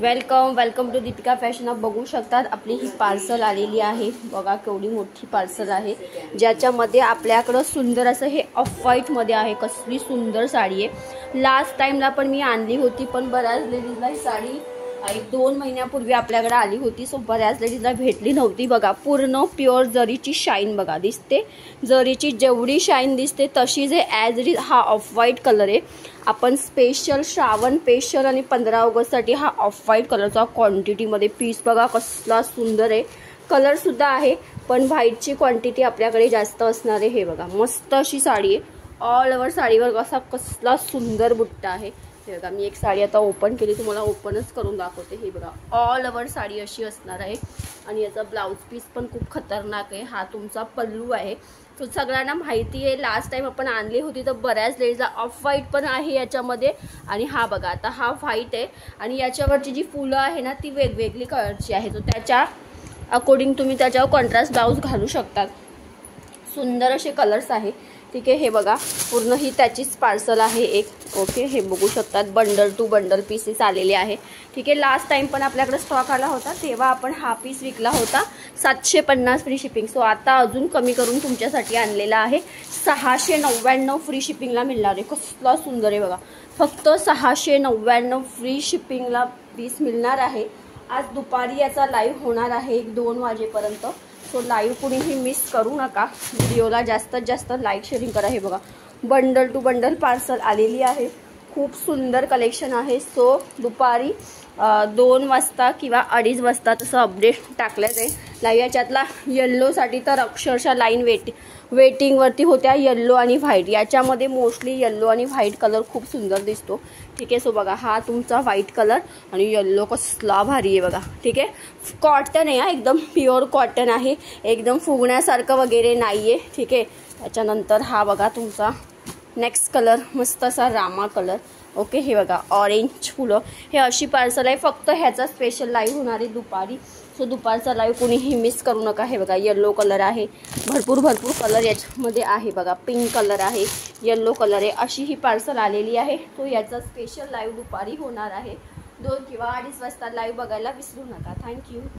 Welcome to Deepika fashion. आप बघू शकतात आपली ही पार्सल आलेली आहे. बघा केवढी मोठी पार्सल आहे, ज्याच्यामध्ये आपल्याकडे सुंदर असं हे ऑफ व्हाईट मध्ये आहे. कसली सुंदर साडी आहे. लास्ट टाइमला पण मी आणली होती, पण बऱ्याच लेडीजला ही साडी 1-2 महिन्यापूर्वी आपल्याकडे आली होती. सो बऱ्याच लेडीजला भेटली नव्हती. बघा पूर्ण प्युअर जरीची शाईन बघा दिसते. जरीची जेवढी शाईन दिसते तशीच आहे ॲज इट इज. हा ऑफ व्हाईट कलर आहे. आपण स्पेशल श्रावण स्पेशल आणि 15 ऑगस्टसाठी हा ऑफ व्हाईट कलरचा क्वांटिटीमध्ये पीस बघा कसला सुंदर आहे. कलर सुद्धा आहे, पण व्हाईटची क्वांटिटी आपल्याकडे जास्त असणार आहे. हे बघा मस्त अशी साडी आहे. ऑल ओव्हर साडीवर असा कसला सुंदर बुट्टा आहे. हे बघा मी एक साडी आता ओपन केली, तुम्हाला ओपनच करून दाखवते. हे बघा ऑल ओव्हर साडी अशी असणार आहे आणि याचा ब्लाउज पीस पण खूप खतरनाक आहे. हा तुमचा पल्लू आहे. तो सगळ्यांना माहिती आहे. लास्ट टाइम आपण आणली होती तर बऱ्याच लेडीजला ऑफ व्हाईट पण आहे याच्यामध्ये. आणि हा बघा आता हा व्हाईट आहे आणि याच्यावरची जी फुलं आहे ना ती वेगवेगळी कलरची आहे. तो त्याच्या अकॉर्डिंग तुम्ही त्याच्यावर कॉन्ट्रास्ट ब्लाउज घालू शकतात. सुंदर असे कलर्स आहे. ठीक आहे, हे बघा पूर्ण ही त्याचीच पार्सल आहे एक. ओके, हे बघू शकतात बंडल टू बंडल पीसेस आलेले आहे. ठीक आहे, लास्ट टाइम पण आपल्याकडे स्टॉक आला होता तेव्हा आपण हा पीस विकला होता 750 फ्री शिपिंग. सो आता अजून कमी करून तुमच्यासाठी आणलेला आहे. 699 फ्री शिपिंगला मिळणार आहे. कसला सुंदर आहे बघा. फक्त 699 फ्री शिपिंगला पीस मिळणार आहे. आज दुपारी याचा लाईव्ह होणार आहे 1-2 वाजेपर्यंत. सो लाईव्ह कुणीही मिस करू नका. व्हिडिओला जास्तीत जास्त लाईक शेअरिंग करा. हे बघा बंडल टू बंडल पार्सल आलेली आहे. खूप सुंदर कलेक्शन आहे. सो दुपारी 2 वाजता किंवा 2:30 वाजता तसं अपडेट टाकलं आहे लाईव्ह. याच्यातला येल्लोसाठी तर अक्षरशः लाईन वेटिंगवरती होत्या. येल्लो आणि व्हाईट याच्यामध्ये मोस्टली येल्लो आणि व्हाईट कलर खूप सुंदर दिसतो. ठीक आहे, सो बघा हा तुमचा व्हाईट कलर आणि येल्लो कसला भारी आहे बघा. ठीक आहे, कॉटन आहे हा, एकदम प्युअर कॉटन आहे. एकदम फुगण्यासारखं वगैरे नाही आहे. ठीक आहे, त्याच्यानंतर हा बघा तुमचा नेक्स्ट कलर मस्त असा रामा कलर. ओके, हे बघा ऑरेंज फुलं. हे अशी पार्सल आहे. फक्त ह्याचा स्पेशल लाईव्ह होणार आहे दुपारी. सो दुपारचा लाईव्ह कोणीही मिस करू नका. हे बघा येल्लो कलर आहे. भरपूर कलर याच्यामध्ये आहे बघा. पिंक कलर आहे, येल्लो कलर आहे. अशी ही पार्सल आलेली आहे. तो याचा स्पेशल लाईव्ह दुपारी होणार आहे 2 किंवा 2:30 वाजता. लाईव्ह बघायला विसरू नका. थँक्यू.